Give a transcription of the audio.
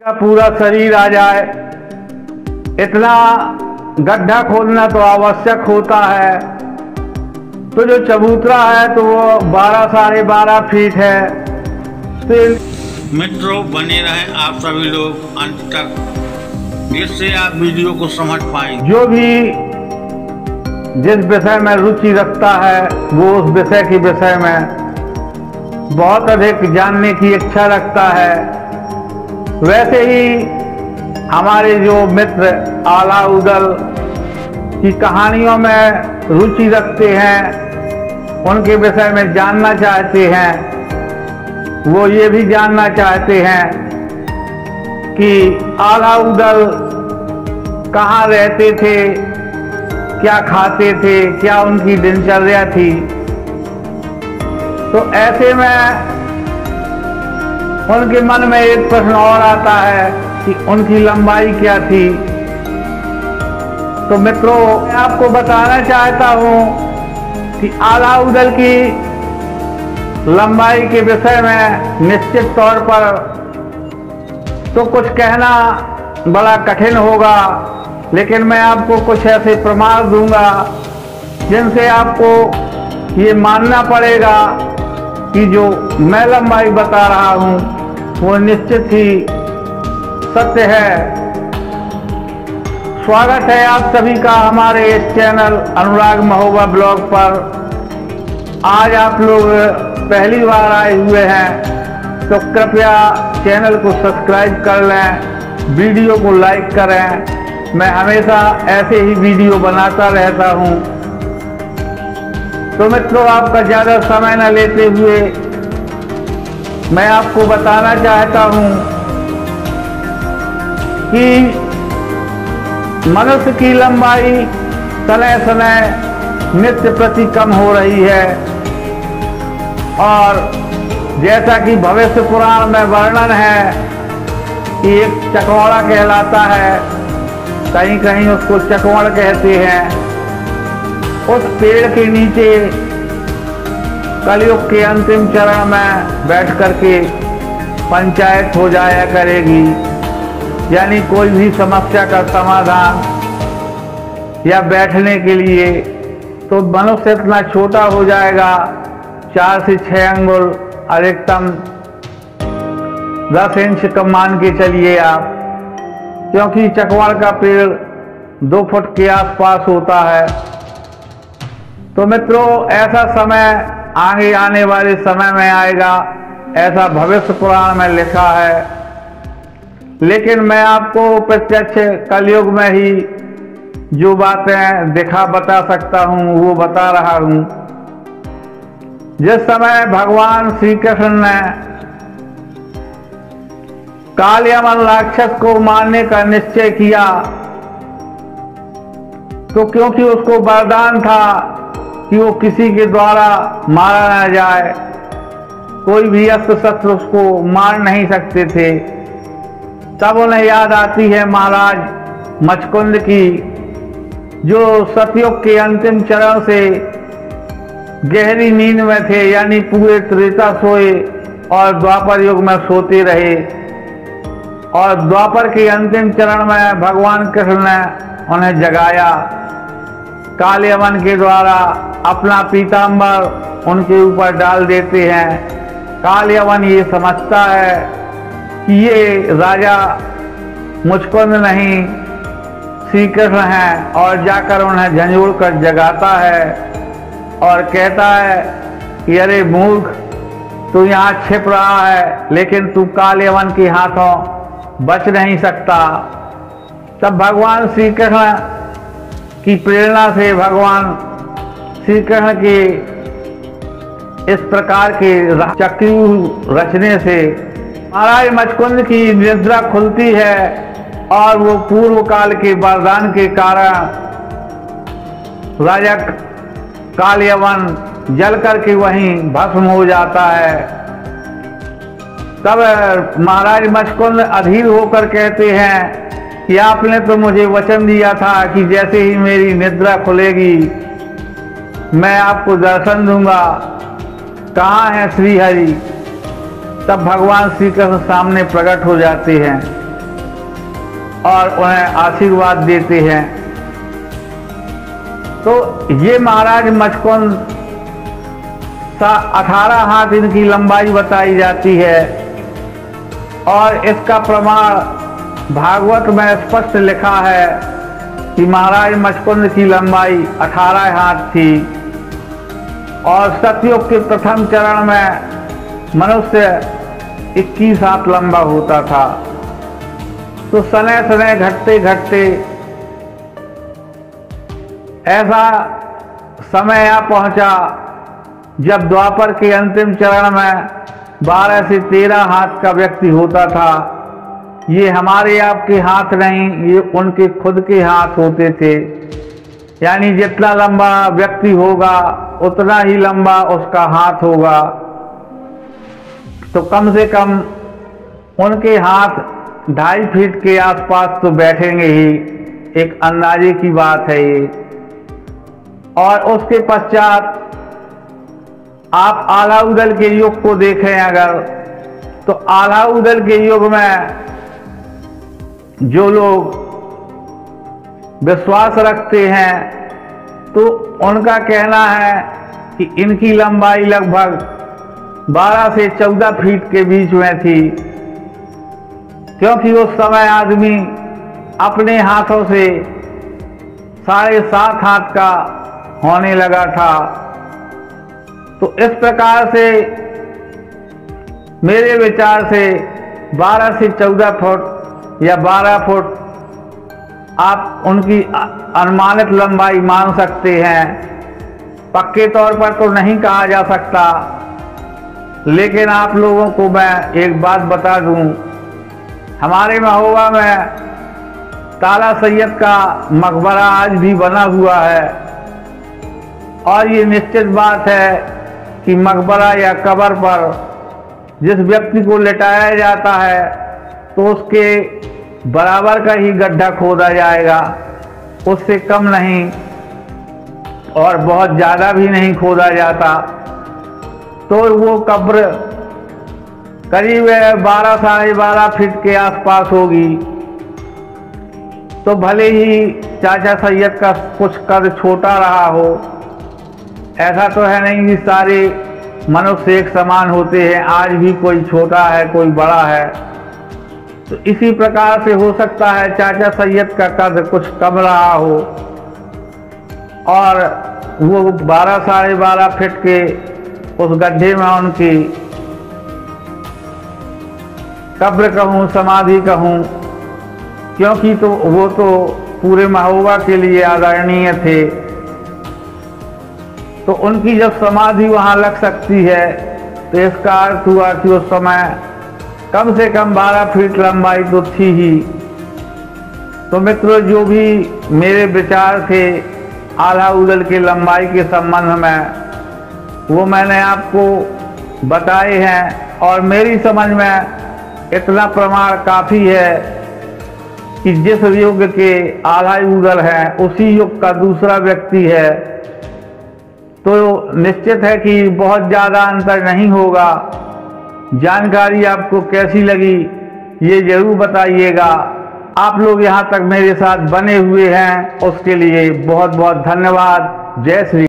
का पूरा शरीर आ जाए, इतना गड्ढा खोदना तो आवश्यक होता है। तो जो चबूतरा है तो वो 12 साढ़े 12 फीट है। तो मित्रों बने रहें आप सभी लोग अंत तक, जिससे आप वीडियो को समझ पाएंगे। जो भी जिस विषय में रुचि रखता है वो उस विषय के विषय में बहुत अधिक जानने की इच्छा रखता है। वैसे ही हमारे जो मित्र अलाउदल की कहानियों में रुचि रखते हैं, उनके विषय में जानना चाहते हैं, वो ये भी जानना चाहते हैं कि अलाउदल कहाँ रहते थे, क्या खाते थे, क्या उनकी दिनचर्या थी। तो ऐसे में उनके मन में एक प्रश्न और आता है कि उनकी लंबाई क्या थी। तो मित्रों, मैं आपको बताना चाहता हूं कि अलाउदल की लंबाई के विषय में निश्चित तौर पर तो कुछ कहना बड़ा कठिन होगा, लेकिन मैं आपको कुछ ऐसे प्रमाण दूंगा जिनसे आपको ये मानना पड़ेगा कि जो मैं लंबाई बता रहा हूं वो निश्चित ही सत्य है। स्वागत है आप सभी का हमारे इस चैनल अनुराग महोबा ब्लॉग पर। आज आप लोग पहली बार आए हुए हैं तो कृपया चैनल को सब्सक्राइब कर लें, वीडियो को लाइक करें। मैं हमेशा ऐसे ही वीडियो बनाता रहता हूं। तो मित्रों, आपका ज़्यादा समय न लेते हुए मैं आपको बताना चाहता हूं कि मनुष्य की लंबाई समय समय नित्य प्रति कम हो रही है, और जैसा कि भविष्य पुराण में वर्णन है कि एक चकवाड़ा कहलाता है, कहीं कहीं उसको चकवड़ कहते हैं। उस पेड़ के नीचे कलयुग के अंतिम चरण में बैठ करके पंचायत हो जाया करेगी, यानी कोई भी समस्या का समाधान या बैठने के लिए। तो मनुष्य इतना छोटा हो जाएगा, 4 से 6 अंगुल, अधिकतम 10 इंच का मान के चलिए आप, क्योंकि चकवाड़ का पेड़ 2 फुट के आसपास होता है। तो मित्रों, ऐसा समय आगे आने वाले समय में आएगा, ऐसा भविष्य पुराण में लिखा है। लेकिन मैं आपको प्रत्यक्ष कलयुग में ही जो बातें बता सकता हूं वो बता रहा हूं। जिस समय भगवान श्री कृष्ण ने कालयवन राक्षस को मारने का निश्चय किया, तो क्योंकि उसको वरदान था कि वो किसी के द्वारा मारा न जाए, कोई भी अस्त्र शस्त्र उसको मार नहीं सकते थे, तब उन्हें याद आती है महाराज मचकुंद की, जो सतयुग के अंतिम चरण से गहरी नींद में थे, यानी पूरे त्रेता सोए और द्वापर युग में सोते रहे। और द्वापर के अंतिम चरण में भगवान कृष्ण ने उन्हें जगाया, कालयवन के द्वारा अपना पीतांबर उनके ऊपर डाल देते हैं। कालयवन ये समझता है कि ये राजा मुचकुंद नहीं श्री कृष्ण हैं, और जाकर उन्हें झंझोड़ कर जगाता है और कहता है कि अरे मूर्ख, तू यहाँ छिप रहा है, लेकिन तू कालयवन के हाथों बच नहीं सकता। तब भगवान श्री कृष्ण की प्रेरणा से, भगवान श्री कृष्ण के इस प्रकार के चक्रव्यूह रचने से महाराज मचकुंद की निद्रा खुलती है, और वो पूर्व काल के वरदान के कारण राजा कालयवन जल करके वहीं भस्म हो जाता है। तब महाराज मचकुंद अधीर होकर कहते हैं कि आपने तो मुझे वचन दिया था कि जैसे ही मेरी निद्रा खुलेगी मैं आपको दर्शन दूंगा, कहाँ है श्री हरि। तब भगवान श्री कृष्ण सामने प्रकट हो जाते हैं और उन्हें आशीर्वाद देते हैं। तो ये महाराज मचकुंद 18 हाथ इनकी लंबाई बताई जाती है और इसका प्रमाण भागवत में स्पष्ट लिखा है कि महाराज मचकुंद की लंबाई 18 हाथ थी और सतयुग के प्रथम चरण में मनुष्य 21 हाथ लंबा होता था। तो समय समय घटते घटते ऐसा समय आ पहुंचा जब द्वापर के अंतिम चरण में 12 से 13 हाथ का व्यक्ति होता था। ये हमारे आपके हाथ नहीं, ये उनके खुद के हाथ होते थे। यानी जितना लंबा व्यक्ति होगा उतना ही लंबा उसका हाथ होगा। तो कम से कम उनके हाथ 2.5 फीट के आसपास तो बैठेंगे ही, एक अंदाजे की बात है ये। और उसके पश्चात आप आलाउदल के युग को देखें अगर, तो आलाउदल के युग में जो लोग विश्वास रखते हैं तो उनका कहना है कि इनकी लंबाई लगभग 12 से 14 फीट के बीच में थी, क्योंकि उस समय आदमी अपने हाथों से 7.5 हाथ का होने लगा था। तो इस प्रकार से मेरे विचार से 12 से 14 फुट या 12 फुट आप उनकी अनुमानित लंबाई मान सकते हैं। पक्के तौर पर तो नहीं कहा जा सकता, लेकिन आप लोगों को मैं एक बात बता दूं, हमारे महोबा में ताला सैयद का मकबरा आज भी बना हुआ है और ये निश्चित बात है कि मकबरा या कब्र पर जिस व्यक्ति को लिटाया जाता है तो उसके बराबर का ही गड्ढा खोदा जाएगा, उससे कम नहीं और बहुत ज़्यादा भी नहीं खोदा जाता। तो वो कब्र करीब 12 साढ़े 12 फीट के आसपास होगी। तो भले ही चाचा सैयद का कुछ कद छोटा रहा हो, ऐसा तो है नहीं कि सारे मनुष्य एक समान होते हैं, आज भी कोई छोटा है कोई बड़ा है। तो इसी प्रकार से हो सकता है चाचा सैयद का कद कुछ कम रहा हो और वो 12 साढ़े 12 फीट के उस गड्ढे में उनकी कब्र कहूँ समाधि कहूँ, क्योंकि तो वो तो पूरे महोबा के लिए आदरणीय थे। तो उनकी जब समाधि वहाँ लग सकती है तो इसका अर्थ हुआ कि उस समय कम से कम 12 फीट लंबाई तो थी ही। तो मित्रों, जो भी मेरे विचार थे आलाउदल की लंबाई के संबंध में वो मैंने आपको बताए हैं और मेरी समझ में इतना प्रमाण काफ़ी है कि जिस युग के आलाउदल हैं उसी युग का दूसरा व्यक्ति है। तो निश्चित है कि बहुत ज़्यादा अंतर नहीं होगा। जानकारी आपको कैसी लगी ये जरूर बताइएगा। आप लोग यहाँ तक मेरे साथ बने हुए हैं उसके लिए बहुत बहुत धन्यवाद। जय श्री